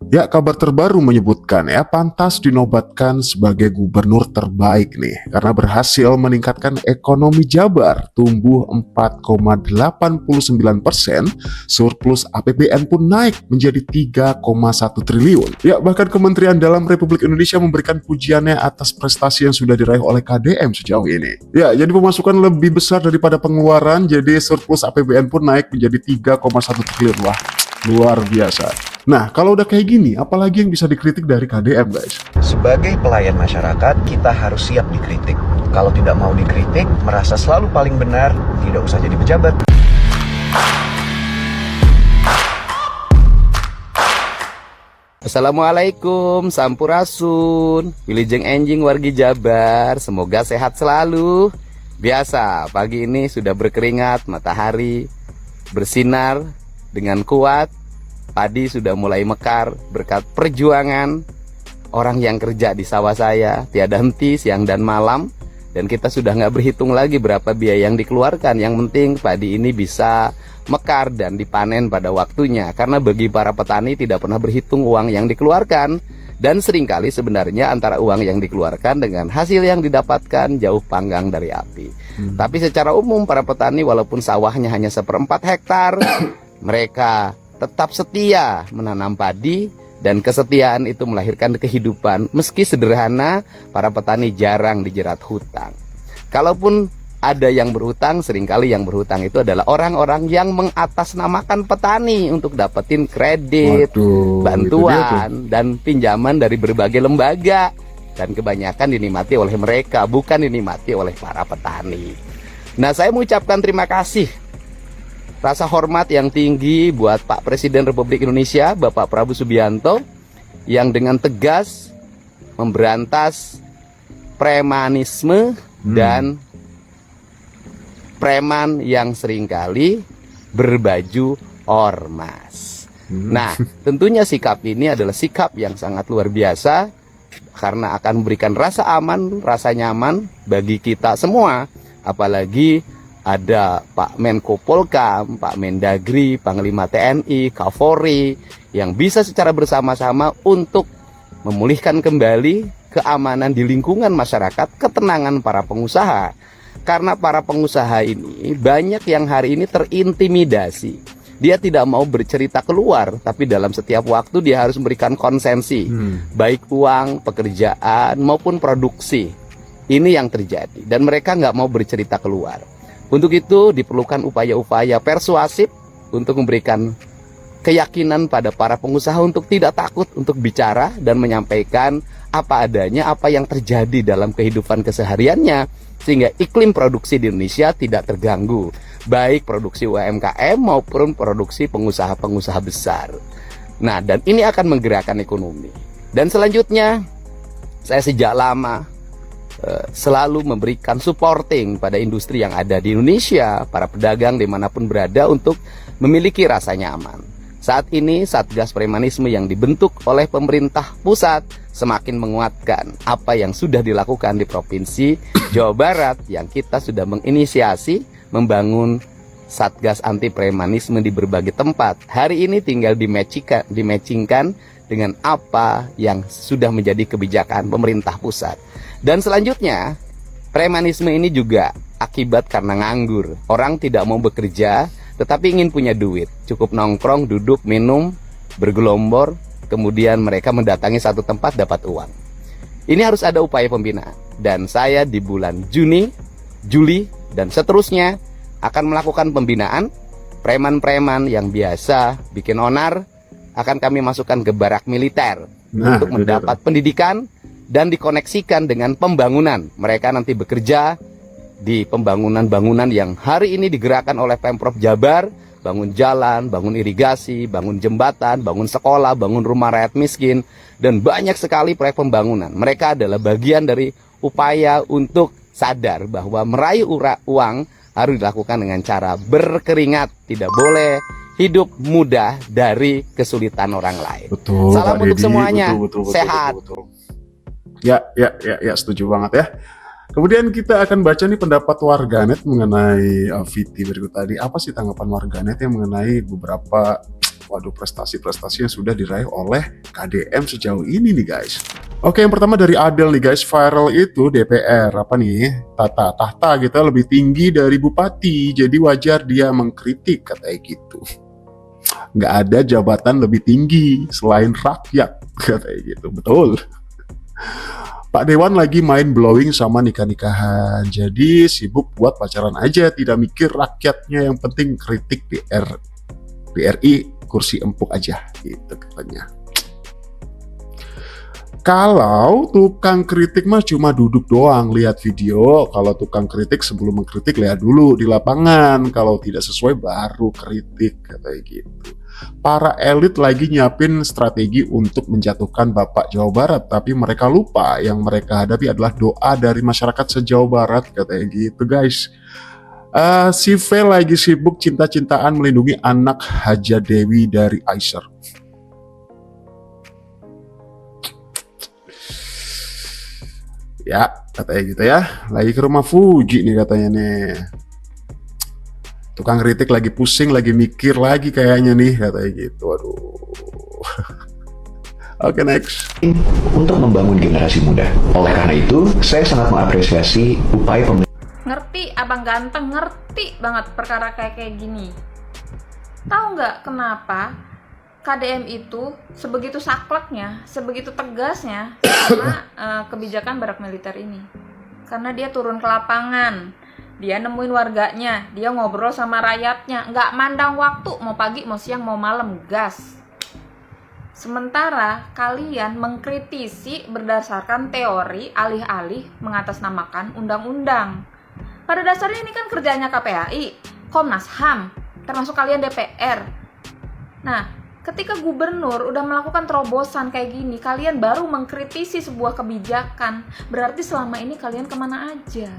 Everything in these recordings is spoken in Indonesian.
Ya, kabar terbaru menyebutkan ya pantas dinobatkan sebagai gubernur terbaik nih karena berhasil meningkatkan ekonomi Jabar tumbuh 4,89%, surplus APBN pun naik menjadi 3,1 triliun. Ya, bahkan Kementerian Dalam Republik Indonesia memberikan pujiannya atas prestasi yang sudah diraih oleh KDM sejauh ini. Ya, jadi pemasukan lebih besar daripada pengeluaran, jadi surplus APBN pun naik menjadi 3,1 triliun. Wah, luar biasa. Nah, kalau udah kayak gini, apalagi yang bisa dikritik dari KDM, guys? Sebagai pelayan masyarakat, kita harus siap dikritik. Kalau tidak mau dikritik, merasa selalu paling benar, tidak usah jadi pejabat. Assalamualaikum, sampurasun, wilujeng enjing wargi Jabar, semoga sehat selalu. Biasa, pagi ini sudah berkeringat, matahari bersinar dengan kuat, padi sudah mulai mekar berkat perjuangan orang yang kerja di sawah saya, tiada henti siang dan malam. Dan kita sudah nggak berhitung lagi berapa biaya yang dikeluarkan. Yang penting padi ini bisa mekar dan dipanen pada waktunya. Karena bagi para petani tidak pernah berhitung uang yang dikeluarkan. Dan seringkali sebenarnya antara uang yang dikeluarkan dengan hasil yang didapatkan jauh panggang dari api. Tapi secara umum para petani walaupun sawahnya hanya 1/4 hektar, mereka tetap setia menanam padi, dan kesetiaan itu melahirkan kehidupan. Meski sederhana, para petani jarang dijerat hutang. Kalaupun ada yang berhutang, seringkali yang berhutang itu adalah orang-orang yang mengatasnamakan petani untuk dapetin kredit, bantuan, dan pinjaman dari berbagai lembaga. Dan kebanyakan dinikmati oleh mereka, bukan dinikmati oleh para petani. Nah, saya mengucapkan terima kasih, rasa hormat yang tinggi buat Pak Presiden Republik Indonesia, Bapak Prabowo Subianto, yang dengan tegas memberantas premanisme dan preman yang seringkali berbaju ormas. Nah, tentunya sikap ini adalah sikap yang sangat luar biasa karena akan memberikan rasa aman, rasa nyaman bagi kita semua. Apalagi ada Pak Menko Polkam, Pak Mendagri, Panglima TNI, Kapolri yang bisa secara bersama-sama untuk memulihkan kembali keamanan di lingkungan masyarakat, ketenangan para pengusaha. Karena para pengusaha ini banyak yang hari ini terintimidasi. Dia tidak mau bercerita keluar, tapi dalam setiap waktu dia harus memberikan konsensi, baik uang, pekerjaan, maupun produksi. Ini yang terjadi, dan mereka nggak mau bercerita keluar. Untuk itu diperlukan upaya-upaya persuasif untuk memberikan keyakinan pada para pengusaha untuk tidak takut untuk bicara dan menyampaikan apa adanya, apa yang terjadi dalam kehidupan kesehariannya, sehingga iklim produksi di Indonesia tidak terganggu, baik produksi UMKM maupun produksi pengusaha-pengusaha besar. Nah, dan ini akan menggerakkan ekonomi. Dan selanjutnya, saya sejak lama selalu memberikan supporting pada industri yang ada di Indonesia, para pedagang dimanapun berada, untuk memiliki rasa nyaman. Saat ini Satgas Premanisme yang dibentuk oleh pemerintah pusat semakin menguatkan apa yang sudah dilakukan di Provinsi Jawa Barat, yang kita sudah menginisiasi membangun Satgas Anti Premanisme di berbagai tempat. Hari ini tinggal dimatchingkan dengan apa yang sudah menjadi kebijakan pemerintah pusat. Dan selanjutnya, premanisme ini juga akibat karena nganggur. Orang tidak mau bekerja, tetapi ingin punya duit. Cukup nongkrong, duduk, minum, bergelombor, kemudian mereka mendatangi satu tempat dapat uang. Ini harus ada upaya pembinaan. Dan saya di bulan Juni, Juli, dan seterusnya akan melakukan pembinaan. Preman-preman yang biasa bikin onar akan kami masukkan ke barak militer untuk mendapat pendidikan dan dikoneksikan dengan pembangunan. Mereka nanti bekerja di pembangunan-bangunan yang hari ini digerakkan oleh Pemprov Jabar. Bangun jalan, bangun irigasi, bangun jembatan, bangun sekolah, bangun rumah rakyat miskin, dan banyak sekali proyek pembangunan. Mereka adalah bagian dari upaya untuk sadar bahwa meraih uang harus dilakukan dengan cara berkeringat. Tidak boleh hidup mudah dari kesulitan orang lain. Betul, salam untuk semuanya, betul, sehat. betul. Ya, setuju banget ya. Kemudian kita akan baca nih pendapat warganet mengenai VT berikut tadi. Apa sih tanggapan warganet yang mengenai beberapa Waduh, prestasi-prestasi yang sudah diraih oleh KDM sejauh ini nih guys. Oke, yang pertama dari Adel nih guys, viral itu DPR apa nih, tahta gitu lebih tinggi dari bupati, jadi wajar dia mengkritik katanya gitu. Nggak ada jabatan lebih tinggi selain rakyat katanya gitu, betul. Pak Dewan lagi main blowing sama nikah-nikahan, jadi sibuk buat pacaran aja, tidak mikir rakyatnya, yang penting kritik BRI kursi empuk aja gitu katanya. Kalau tukang kritik mah cuma duduk doang, lihat video. Kalau tukang kritik sebelum mengkritik lihat dulu di lapangan, kalau tidak sesuai baru kritik katanya gitu. Para elit lagi nyiapin strategi untuk menjatuhkan Bapak Jawa Barat, tapi mereka lupa yang mereka hadapi adalah doa dari masyarakat se-Jawa Barat katanya gitu guys. Si V lagi sibuk cinta-cintaan melindungi anak Haja Dewi dari Aisyah. Ya, katanya gitu ya. Lagi ke rumah Fuji nih katanya nih. Tukang kritik lagi pusing, lagi mikir lagi kayaknya nih katanya gitu. Aduh. Oke, next. Untuk membangun generasi muda. Oleh karena itu, saya sangat mengapresiasi upaya pemerintah. Ngerti, abang ganteng, ngerti banget perkara kayak gini. Tahu nggak kenapa KDM itu sebegitu sakleknya, sebegitu tegasnya sama kebijakan barak militer ini? Karena dia turun ke lapangan, dia nemuin warganya, dia ngobrol sama rakyatnya, nggak mandang waktu, mau pagi, mau siang, mau malam, gas. Sementara kalian mengkritisi berdasarkan teori alih-alih mengatasnamakan undang-undang. Pada dasarnya ini kan kerjanya KPAI, Komnas HAM, termasuk kalian DPR. Nah, ketika gubernur udah melakukan terobosan kayak gini, kalian baru mengkritisi sebuah kebijakan, berarti selama ini kalian kemana aja?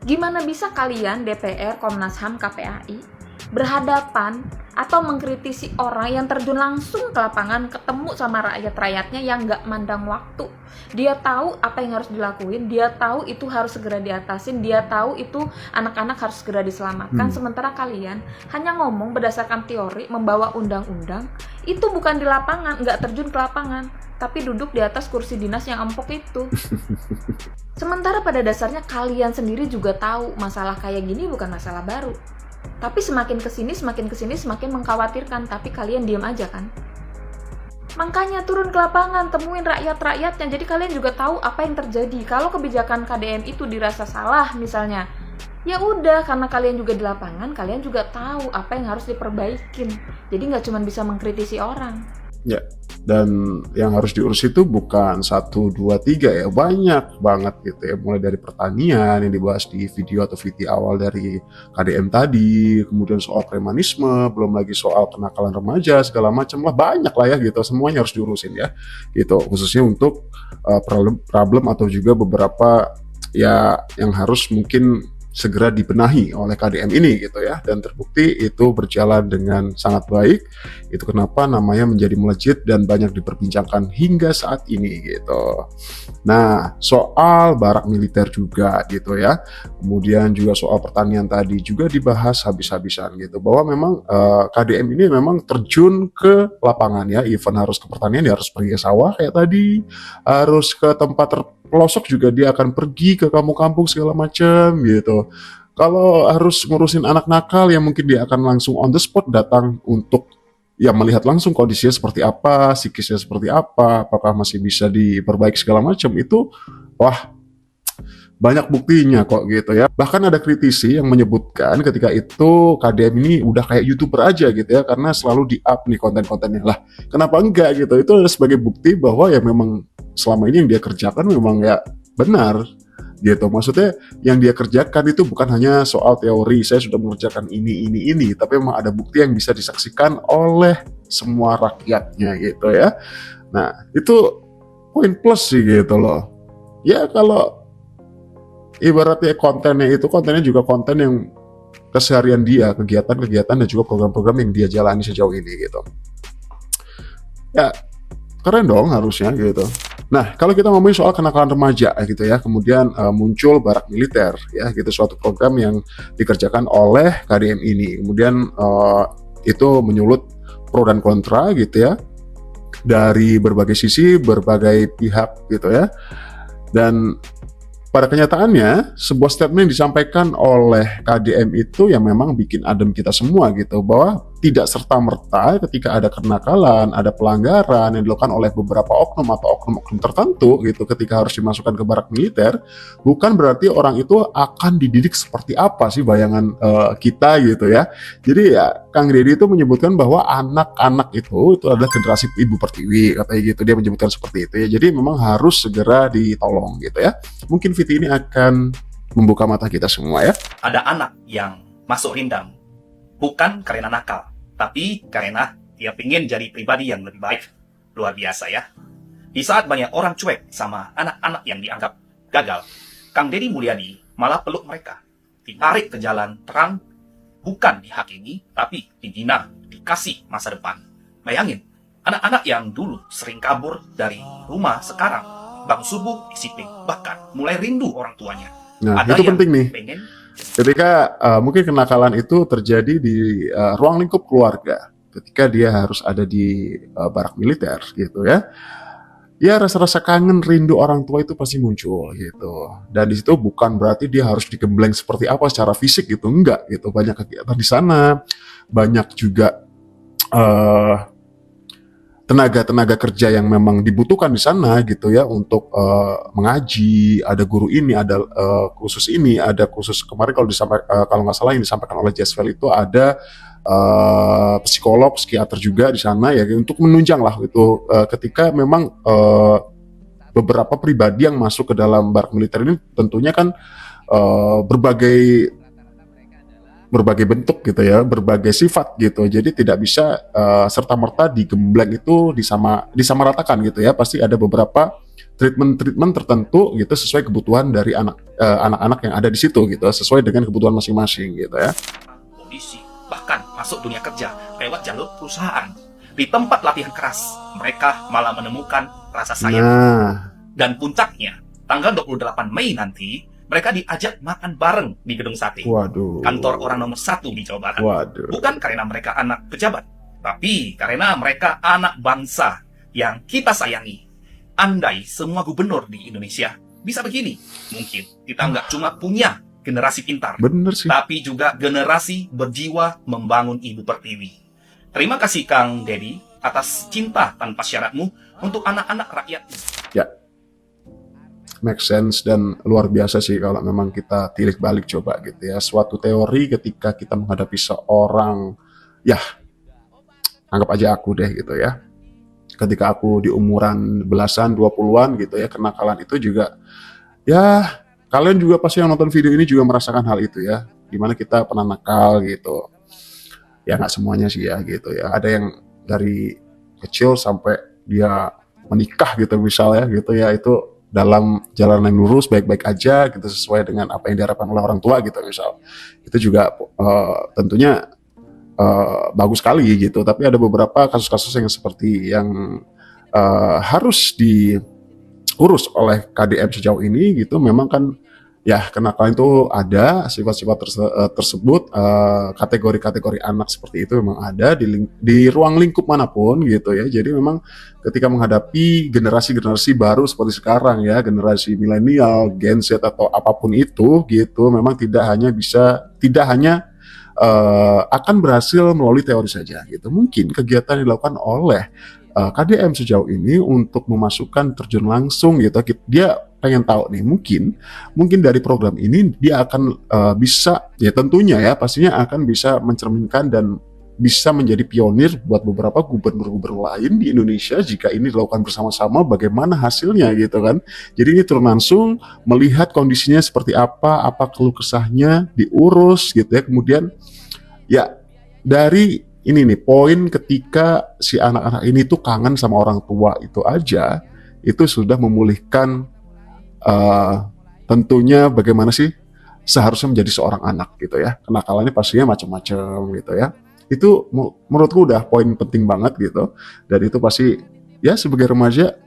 Gimana bisa kalian DPR, Komnas HAM, KPAI berhadapan atau mengkritisi orang yang terjun langsung ke lapangan, ketemu sama rakyat-rakyatnya yang nggak mandang waktu. Dia tahu apa yang harus dilakuin, dia tahu itu harus segera diatasin, dia tahu itu anak-anak harus segera diselamatkan. Sementara kalian hanya ngomong berdasarkan teori, membawa undang-undang, itu bukan di lapangan, nggak terjun ke lapangan, tapi duduk di atas kursi dinas yang empuk itu. Sementara pada dasarnya kalian sendiri juga tahu masalah kayak gini bukan masalah baru. Tapi semakin kesini semakin mengkhawatirkan, tapi kalian diam aja kan? Makanya turun ke lapangan, temuin rakyat-rakyatnya, jadi kalian juga tahu apa yang terjadi. Kalau kebijakan KDM itu dirasa salah misalnya, ya udah, karena kalian juga di lapangan, kalian juga tahu apa yang harus diperbaikin. Jadi nggak cuma bisa mengkritisi orang. Ya, dan yang harus diurus itu bukan 1, 2, 3 ya, banyak banget gitu ya. Mulai dari pertanian yang dibahas di video atau VT awal dari KDM tadi, kemudian soal premanisme, belum lagi soal kenakalan remaja, segala macam lah, banyak lah ya gitu. Semuanya harus diurusin ya gitu, khususnya untuk problem atau juga beberapa ya yang harus mungkin segera dibenahi oleh KDM ini gitu ya, dan terbukti itu berjalan dengan sangat baik. Itu kenapa namanya menjadi melejit dan banyak diperbincangkan hingga saat ini gitu. Nah, soal barak militer juga gitu ya, kemudian juga soal pertanian tadi juga dibahas habis-habisan gitu, bahwa memang KDM ini memang terjun ke lapangan ya, even harus ke pertanian, dia harus pergi ke sawah kayak tadi, harus ke tempat pelosok juga dia akan pergi ke kampung-kampung segala macam gitu. Kalau harus ngurusin anak nakal, ya mungkin dia akan langsung on the spot datang untuk ya melihat langsung kondisinya seperti apa, psikisnya seperti apa, apakah masih bisa diperbaiki segala macam. Itu wah, banyak buktinya kok gitu ya. Bahkan ada kritisi yang menyebutkan ketika itu KDM ini udah kayak YouTuber aja gitu ya, karena selalu di-up nih konten-kontennya. Lah, kenapa enggak gitu? Itu sebagai bukti bahwa ya memang selama ini yang dia kerjakan memang ya benar gitu. Maksudnya yang dia kerjakan itu bukan hanya soal teori, saya sudah mengerjakan ini, tapi memang ada bukti yang bisa disaksikan oleh semua rakyatnya gitu ya. Nah, itu poin plus sih gitu loh. Ya kalau ibaratnya kontennya juga konten yang keseharian dia, kegiatan-kegiatan dan juga program-program yang dia jalani sejauh ini gitu. Ya, keren dong harusnya gitu. Nah, kalau kita ngomongin soal kenakalan remaja gitu ya, kemudian muncul barak militer ya, gitu, suatu program yang dikerjakan oleh KDM ini. Kemudian itu menyulut pro dan kontra gitu ya, dari berbagai sisi, berbagai pihak gitu ya. Dan pada kenyataannya, sebuah statement yang disampaikan oleh KDM itu yang memang bikin adem kita semua gitu, bahwa tidak serta-merta ketika ada kenakalan, ada pelanggaran yang dilakukan oleh beberapa oknum atau oknum-oknum tertentu gitu ketika harus dimasukkan ke barak militer, bukan berarti orang itu akan dididik seperti apa sih bayangan kita gitu ya. Jadi ya Kang Deddy itu menyebutkan bahwa anak-anak itu adalah generasi ibu pertiwi katanya gitu, dia menyebutkan seperti itu ya. Jadi memang harus segera ditolong gitu ya. Mungkin video ini akan membuka mata kita semua ya. Ada anak yang masuk rindang bukan karena nakal, tapi karena dia ingin jadi pribadi yang lebih baik. Luar biasa ya. Di saat banyak orang cuek sama anak-anak yang dianggap gagal, Kang Deddy Mulyadi malah peluk mereka, ditarik ke jalan terang, bukan dihakimi, tapi dibina, dikasih masa depan. Bayangin, anak-anak yang dulu sering kabur dari rumah sekarang bangun subuh disiplin, bahkan mulai rindu orang tuanya. Nah, Ada itu yang penting nih. pengen Ketika mungkin kenakalan itu terjadi di ruang lingkup keluarga, ketika dia harus ada di barak militer gitu ya. Ya rasa-rasa kangen, rindu orang tua itu pasti muncul gitu. Dan di situ bukan berarti dia harus digembleng seperti apa secara fisik gitu, enggak gitu. Banyak kegiatan di sana, banyak juga tenaga-tenaga kerja yang memang dibutuhkan di sana gitu ya untuk mengaji, ada guru ini, ada khusus ini, ada khusus kemarin kalau kalau nggak salah yang disampaikan oleh Jasvel itu ada psikolog, psikiater juga di sana ya untuk menunjang lah itu ketika memang beberapa pribadi yang masuk ke dalam barak militer ini tentunya kan berbagai bentuk gitu ya, berbagai sifat gitu. Jadi tidak bisa serta-merta digembleng itu disamaratakan gitu ya. Pasti ada beberapa treatment tertentu gitu sesuai kebutuhan dari anak-anak yang ada di situ gitu, sesuai dengan kebutuhan masing-masing gitu ya. kondisi, bahkan masuk dunia kerja lewat jalur perusahaan. Di tempat latihan keras, mereka malah menemukan rasa sayang. Nah, Dan puncaknya, tanggal 28 Mei nanti, mereka diajak makan bareng di Gedung Sate, waduh. kantor orang nomor 1 di Jawa Barat. Waduh. Bukan karena mereka anak pejabat, tapi karena mereka anak bangsa yang kita sayangi. Andai semua gubernur di Indonesia bisa begini, mungkin kita nggak cuma punya generasi pintar, Bener sih. tapi juga generasi berjiwa membangun ibu pertiwi. Terima kasih Kang Deddy atas cinta tanpa syaratmu untuk anak-anak rakyat. Make sense dan luar biasa sih kalau memang kita tilik balik coba gitu ya. Suatu teori ketika kita menghadapi seorang, ya anggap aja aku deh gitu ya. Ketika aku di umuran belasan, 20-an gitu ya, kenakalan itu juga, ya kalian juga pasti yang nonton video ini juga merasakan hal itu ya. Dimana kita pernah nakal gitu. Ya nggak semuanya sih ya gitu ya. Ada yang dari kecil sampai dia menikah gitu misalnya gitu ya, itu dalam jalan yang lurus baik-baik aja gitu sesuai dengan apa yang diharapkan oleh orang tua gitu misal. Itu juga tentunya bagus sekali gitu. Tapi ada beberapa kasus-kasus yang seperti yang harus diurus oleh KDM sejauh ini gitu. Memang kan ya kenakalan itu ada, sifat-sifat tersebut, kategori-kategori anak seperti itu memang ada di ruang lingkup manapun gitu ya. Jadi memang ketika menghadapi generasi-generasi baru seperti sekarang ya, generasi milenial, Gen Z atau apapun itu gitu, memang tidak hanya akan berhasil melalui teori saja gitu. Mungkin kegiatan yang dilakukan oleh KDM sejauh ini untuk memasukkan terjun langsung gitu, dia pengen tahu nih, mungkin dari program ini dia akan bisa ya tentunya ya pastinya akan bisa mencerminkan dan bisa menjadi pionir buat beberapa gubernur-gubernur lain di Indonesia jika ini dilakukan bersama-sama bagaimana hasilnya gitu kan. Jadi ini turun langsung melihat kondisinya seperti apa keluh kesahnya diurus gitu ya. Kemudian ya dari ini nih poin ketika si anak-anak ini tuh kangen sama orang tua itu aja, itu sudah memulihkan tentunya bagaimana sih seharusnya menjadi seorang anak gitu ya. Kenakalannya pastinya macam-macam gitu ya. Itu menurutku udah poin penting banget gitu. Dan itu pasti ya sebagai remaja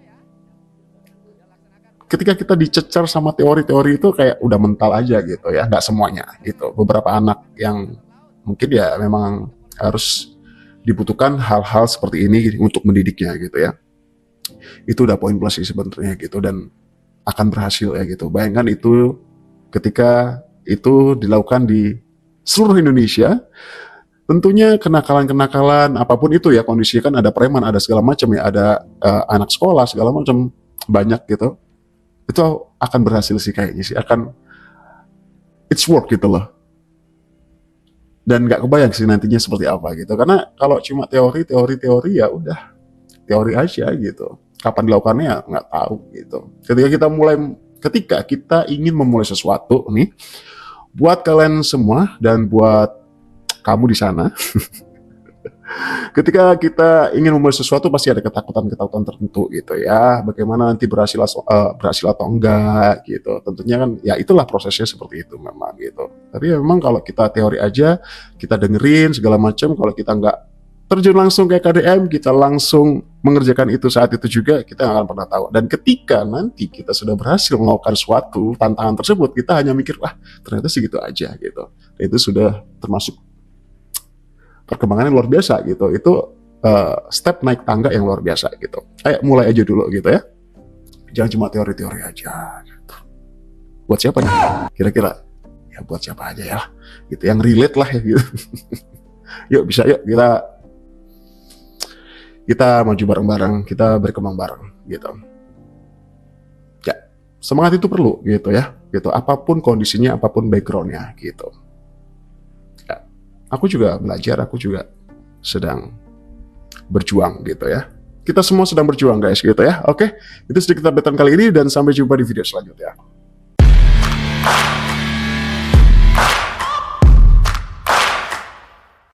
ketika kita dicecar sama teori-teori itu kayak udah mental aja gitu ya. Nggak semuanya gitu. Beberapa anak yang mungkin ya memang harus dibutuhkan hal-hal seperti ini untuk mendidiknya gitu ya. Itu udah poin plus sih sebenarnya gitu, dan akan berhasil ya gitu. Bayangkan itu ketika itu dilakukan di seluruh Indonesia, tentunya kenakalan-kenakalan apapun itu ya, kondisinya kan ada preman, ada segala macam ya, ada anak sekolah segala macam banyak gitu. Itu akan berhasil sih kayaknya sih, akan it's work gitu loh. Dan nggak kebayang sih nantinya seperti apa gitu. Karena kalau cuma teori ya udah teori aja gitu. Kapan dilakukannya ya nggak tahu gitu. Ketika kita ingin memulai sesuatu nih, buat kalian semua dan buat kamu di sana, ketika kita ingin memulai sesuatu pasti ada ketakutan tertentu gitu ya. Bagaimana nanti berhasil atau enggak gitu. Tentunya kan ya itulah prosesnya seperti itu memang gitu. Tapi ya memang kalau kita teori aja, kita dengerin segala macam, kalau kita nggak terjun langsung kayak KDM, kita langsung mengerjakan itu saat itu juga, kita nggak akan pernah tahu. Dan ketika nanti kita sudah berhasil melakukan suatu tantangan tersebut, kita hanya mikir, wah ternyata segitu aja gitu. Dan itu sudah termasuk perkembangannya luar biasa gitu. Itu step naik tangga yang luar biasa gitu. Ayo mulai aja dulu gitu ya. Jangan cuma teori-teori aja gitu. Buat siapa nih kira-kira? Ya buat siapa aja ya gitu, yang relate lah ya gitu. Yuk kita maju bareng-bareng, kita berkembang bareng gitu. Ya, semangat itu perlu gitu ya, gitu. Apapun kondisinya, apapun backgroundnya gitu. Ya, aku juga belajar, aku juga sedang berjuang gitu ya. Kita semua sedang berjuang guys gitu ya. Oke, itu sedikit update kali ini dan sampai jumpa di video selanjutnya.